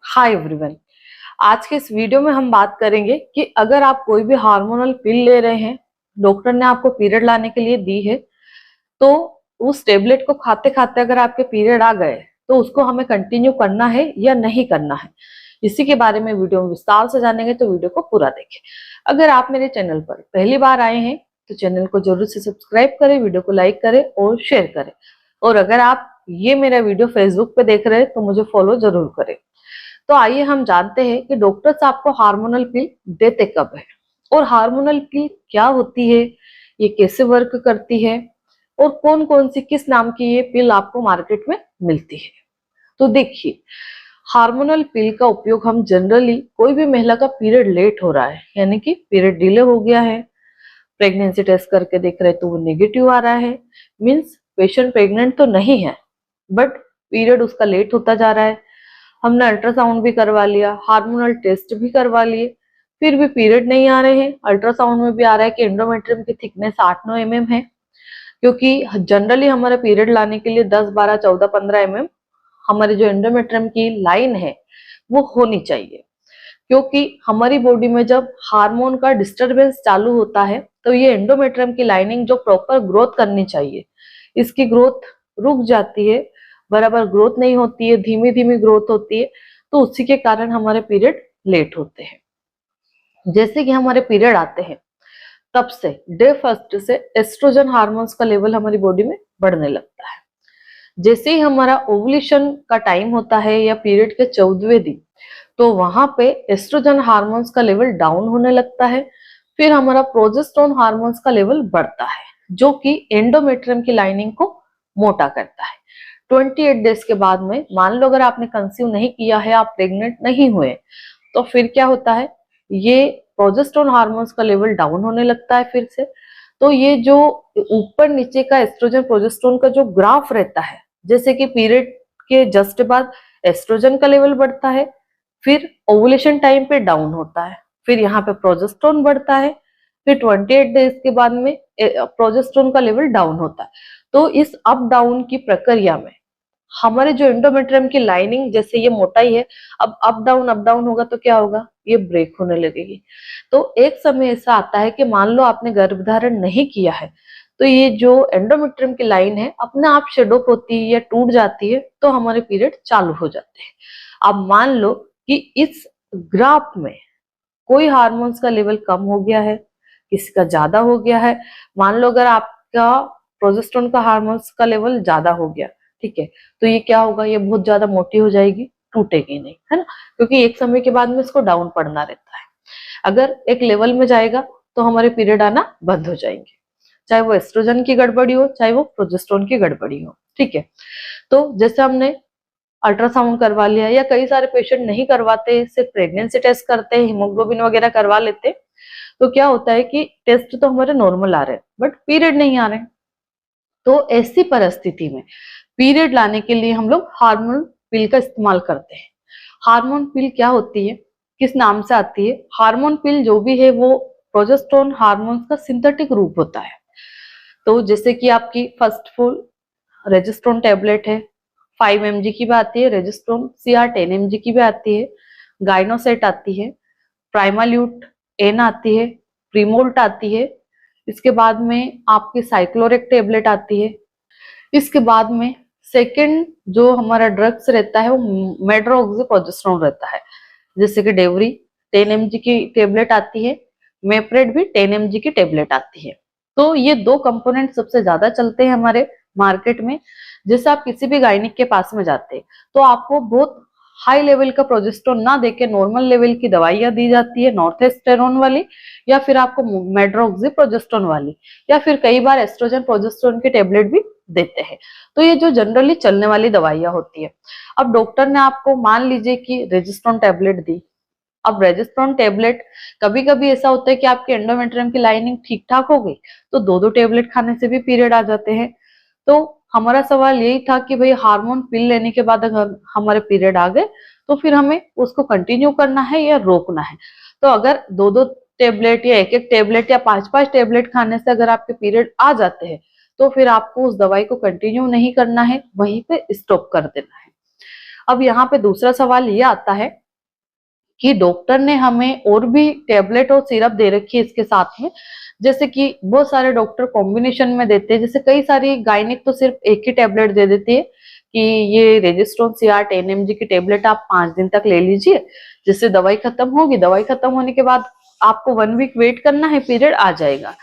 Hi everyone. आज के इस वीडियो में हम बात करेंगे कि अगर आप कोई भी हार्मोनल पिल ले रहे हैं, डॉक्टर ने आपको पीरियड लाने के लिए दी है, तो उस टेबलेट को खाते खाते अगर आपके पीरियड आ गए तो उसको हमें कंटिन्यू करना है या नहीं करना है, इसी के बारे में वीडियो में विस्तार से जानेंगे। तो वीडियो को पूरा देखें। अगर आप मेरे चैनल पर पहली बार आए हैं तो चैनल को जरूर से सब्सक्राइब करें, वीडियो को लाइक करें और शेयर करें। और अगर आप ये मेरा वीडियो फेसबुक पे देख रहे हैं तो मुझे फॉलो जरूर करें। तो आइए हम जानते हैं कि डॉक्टर्स आपको हार्मोनल पिल देते कब है और हार्मोनल पिल क्या होती है, ये कैसे वर्क करती है और कौन कौन सी किस नाम की ये पिल आपको मार्केट में मिलती है। तो देखिए, हार्मोनल पिल का उपयोग हम जनरली कोई भी महिला का पीरियड लेट हो रहा है, यानी कि पीरियड डिले हो गया है, प्रेगनेंसी टेस्ट करके देख रहे तो वो नेगेटिव आ रहा है, मीन्स पेशेंट प्रेग्नेंट तो नहीं है बट पीरियड उसका लेट होता जा रहा है, हमने अल्ट्रासाउंड भी करवा लिया, हार्मोनल टेस्ट भी करवा लिए, फिर भी पीरियड नहीं आ रहे हैं। अल्ट्रासाउंड में भी आ रहा है कि एंडोमेट्रियम की थिकनेस 8-9 mm है, क्योंकि जनरली हमारे पीरियड लाने के लिए 10, 12, 14, 15 mm हमारे जो एंडोमेट्रियम की लाइन है वो होनी चाहिए। क्योंकि हमारी बॉडी में जब हार्मोन का डिस्टरबेंस चालू होता है तो ये एंडोमेट्रियम की लाइनिंग जो प्रॉपर ग्रोथ करनी चाहिए, इसकी ग्रोथ रुक जाती है, बराबर ग्रोथ नहीं होती है, धीमी धीमी ग्रोथ होती है, तो उसी के कारण हमारे पीरियड लेट होते हैं। जैसे कि हमारे पीरियड आते हैं तब से डे फर्स्ट से एस्ट्रोजन हार्मोन्स का लेवल हमारी बॉडी में बढ़ने लगता है। जैसे ही हमारा ओवुलेशन का टाइम होता है या पीरियड के 14वें दिन, तो वहां पे एस्ट्रोजन हार्मोन्स का लेवल डाउन होने लगता है, फिर हमारा प्रोजेस्टेरोन हार्मोन्स का लेवल बढ़ता है जो कि एंडोमेट्रियम की लाइनिंग को मोटा करता है। 28 डेज के बाद में मान लो अगर आपने कंसीव नहीं किया है, आप प्रेग्नेंट नहीं हुए, तो फिर क्या होता है, ये प्रोजेस्टेरोन हार्मोन्स का लेवल डाउन होने लगता है फिर से। तो ये जो ऊपर नीचे का एस्ट्रोजन प्रोजेस्टेरोन का जो ग्राफ रहता है, जैसे कि पीरियड के जस्ट बाद एस्ट्रोजन का लेवल बढ़ता है, फिर ओवुलेशन टाइम पे डाउन होता है, फिर यहाँ पे प्रोजेस्टेरोन बढ़ता है, फिर 28 डेज के बाद में प्रोजेस्टेरोन का लेवल डाउन होता है। तो इस अप डाउन की प्रक्रिया में हमारे जो एंडोमेट्रियम की लाइनिंग, जैसे ये मोटाई है, अब अप डाउन होगा तो क्या होगा, ये ब्रेक होने लगेगी। तो एक समय ऐसा आता है कि मान लो आपने गर्भधारण नहीं किया है, तो ये जो एंडोमेट्रियम की लाइन है अपने आप शेड ऑफ होती है या टूट जाती है, तो हमारे पीरियड चालू हो जाते हैं। अब मान लो कि इस ग्राफ में कोई हार्मोन्स का लेवल कम हो गया है, किसी का ज्यादा हो गया है। मान लो अगर आपका प्रोजेस्टेरोन का हार्मोन्स का लेवल ज्यादा हो गया, ठीक है, तो ये क्या होगा, ये बहुत ज्यादा मोटी हो जाएगी, टूटेगी नहीं, है ना, क्योंकि एक समय के बाद में इसको डाउन पड़ना रहता है। अगर एक लेवल में जाएगा तो हमारे पीरियड आना बंद हो जाएंगे, चाहे वो एस्ट्रोजन की गड़बड़ी हो, चाहे वो प्रोजेस्टेरोन की गड़बड़ी हो, ठीक है। तो जैसे हमने अल्ट्रासाउंड करवा लिया, या कई सारे पेशेंट नहीं करवाते, सिर्फ प्रेगनेंसी टेस्ट करते हैं, हीमोग्लोबिन वगैरह करवा लेते, तो क्या होता है कि टेस्ट तो हमारे नॉर्मल आ रहे हैं बट पीरियड नहीं आ रहे। तो ऐसी परिस्थिति में पीरियड लाने के लिए हम लोग हार्मोन पिल का इस्तेमाल करते हैं। हार्मोन पिल क्या होती है, किस नाम से आती है? हार्मोन पिल जो भी है वो प्रोजेस्टेरोन हार्मोन्स का सिंथेटिक रूप होता है। तो जैसे कि आपकी फर्स्ट फुल रेजिस्ट्रोन टेबलेट है, 5 mg की भी आती है, रेजिस्ट्रोन CR 10 mg की भी आती है, गाइनोसेट आती है, प्राइमाल्यूट एन आती है, प्रीमोल्ट आती है, इसके बाद में आपकी साइक्लोरेक टेबलेट आती है, इसके बाद में सेकंड जो हमारा ड्रग्स रहता है वो मेट्रोक्सीप्रोजेस्टेरोन रहता है, जैसे कि डेवरी 10 mg की टेबलेट आती है, मेप्रेड भी 10 mg की टेबलेट आती है। तो ये दो कंपोनेंट सबसे ज्यादा चलते हैं हमारे मार्केट में। जैसे आप किसी भी गायनिक के पास में जाते हैं तो आपको बहुत हाई लेवल का प्रोजेस्टेरोन ना देके नॉर्मल लेवल की दवाइयां दी जाती है, नॉर्थेस्टेरोन वाली, या फिर आपको मेड्रोक्सीप्रोजेस्टेरोन वाली, या फिर कई बार एस्ट्रोजन प्रोजेस्टेरोन की टेबलेट भी देते हैं। तो ये जो जनरली चलने वाली दवाइयां होती है। अब डॉक्टर ने आपको मान लीजिए कि रेजिस्ट्रोन टेबलेट दी, अब रेजिस्ट्रोन टेबलेट, कभी कभी ऐसा होता है कि आपके एंडोमेट्रियम की लाइनिंग ठीक ठाक हो गई तो 2-2 टेबलेट खाने से भी पीरियड आ जाते हैं। तो हमारा सवाल यही था कि भाई हार्मोन पिल लेने के बाद अगर हमारे पीरियड आ गए तो फिर हमें उसको कंटिन्यू करना है या रोकना है। तो अगर 2-2 टेबलेट या 1-1 टेबलेट या 5-5 टेबलेट खाने से अगर आपके पीरियड आ जाते हैं तो फिर आपको उस दवाई को कंटिन्यू नहीं करना है, वहीं पे स्टॉप कर देना है। अब यहाँ पे दूसरा सवाल ये आता है कि डॉक्टर ने हमें और भी टेबलेट और सिरप दे रखी है इसके साथ में, जैसे कि बहुत सारे डॉक्टर कॉम्बिनेशन में देते हैं। जैसे कई सारी गायनिक तो सिर्फ एक ही टेबलेट दे देती है कि ये रेजिस्ट्रोन सीआर 10 mg की टेबलेट आप 5 दिन तक ले लीजिए, जिससे दवाई खत्म होगी। दवाई खत्म होने के बाद आपको 1 वीक वेट करना है, पीरियड आ जाएगा।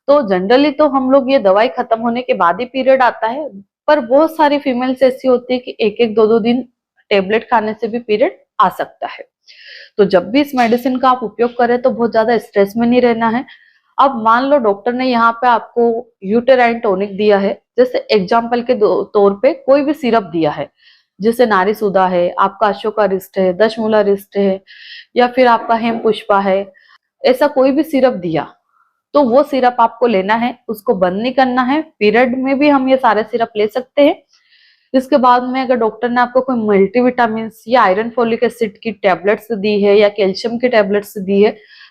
तो जनरली तो हम लोग ये दवाई खत्म होने के बाद ही पीरियड आता है, पर बहुत सारी फीमेल्स ऐसी होती है कि एक एक दो दो दिन टेबलेट खाने से भी पीरियड आ सकता है। तो जब भी इस मेडिसिन का आप उपयोग करें तो बहुत ज्यादा स्ट्रेस में नहीं रहना है। अब मान लो डॉक्टर ने यहाँ पे आपको यूटेराइन टॉनिक दिया है, जैसे एग्जाम्पल के तौर पे कोई भी सिरप दिया है, जैसे नारी सुधा है, आपका अशोका रिस्ट है, दशमूला रिस्ट है, या फिर आपका हेम पुष्पा है, ऐसा कोई भी सिरप दिया तो वो सिरप आपको लेना है, उसको बंद नहीं करना है। पीरियड में भी हम ये सारे सिरप ले सकते हैं। इसके बाद में अगर डॉक्टर ने आपको कोई मल्टीविटामिन या आयरन फोलिक एसिड की टेबलेट्स दी है या कैल्शियम की टेबलेट्स दी है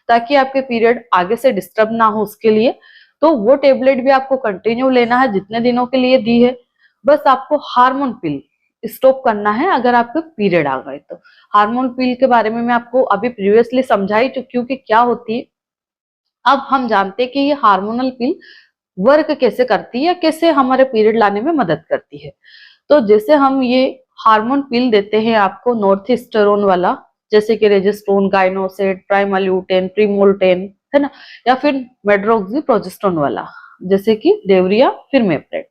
ताकि आपके पीरियड आगे से डिस्टर्ब ना हो उसके लिए, तो वो टेबलेट भी आपको कंटिन्यू लेना है जितने दिनों के लिए दी है। बस आपको हार्मोन पिल स्टॉप करना है अगर आपके पीरियड आ गए तो। हार्मोन पिल के बारे में मैं आपको अभी प्रीवियसली समझा ही चुकी हूँ कि क्या होती है। अब हम जानते हैं कि ये हार्मोनल पिल वर्क कैसे करती है या कैसे हमारे पीरियड लाने में मदद करती है। तो जैसे हम ये हार्मोन पिल देते हैं आपको नॉर्थिस्टेरोन वाला, जैसे कि रेजिस्ट्रोन, गायनोसेट, प्राइमल्यूटेन, प्रीमोल्टेन, है ना, या फिर मेड्रोक्सी प्रोजेस्टेरोन वाला, जैसे कि डेवरिया फिर मेप्रेट।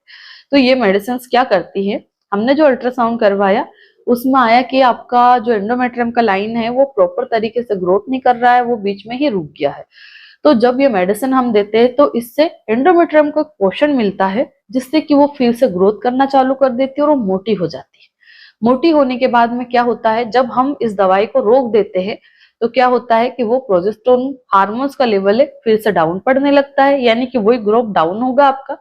तो ये मेडिसिन क्या करती है, हमने जो अल्ट्रासाउंड करवाया उसमें आया कि आपका जो एंडोमेट्रियम का लाइन है वो प्रॉपर तरीके से ग्रोथ नहीं कर रहा है, वो बीच में ही रुक गया है। तो जब ये मेडिसिन हम देते हैं तो इससे एंडोमेट्रियम को पोषण मिलता है, जिससे कि वो फिर से ग्रोथ करना चालू कर देती है और वो मोटी हो जाती है। मोटी होने के बाद में क्या होता है, जब हम इस दवाई को रोक देते हैं तो क्या होता है कि वो प्रोजेस्टेरोन हार्मोन्स का लेवल है फिर से डाउन पड़ने लगता है, यानी कि वही ग्रोथ डाउन होगा आपका।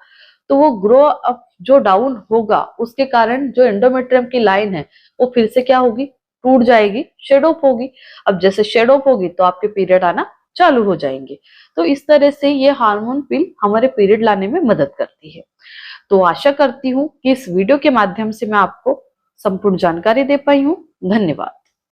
तो वो ग्रो अप जो डाउन होगा उसके कारण जो एंडोमेट्रियम की लाइन है वो फिर से क्या होगी, टूट जाएगी, शेड ऑफ होगी। अब जैसे शेड ऑफ होगी तो आपके पीरियड आना चालू हो जाएंगे। तो इस तरह से ये हार्मोन पिल हमारे पीरियड लाने में मदद करती है। तो आशा करती हूँ कि इस वीडियो के माध्यम से मैं आपको संपूर्ण जानकारी दे पाई हूँ। धन्यवाद।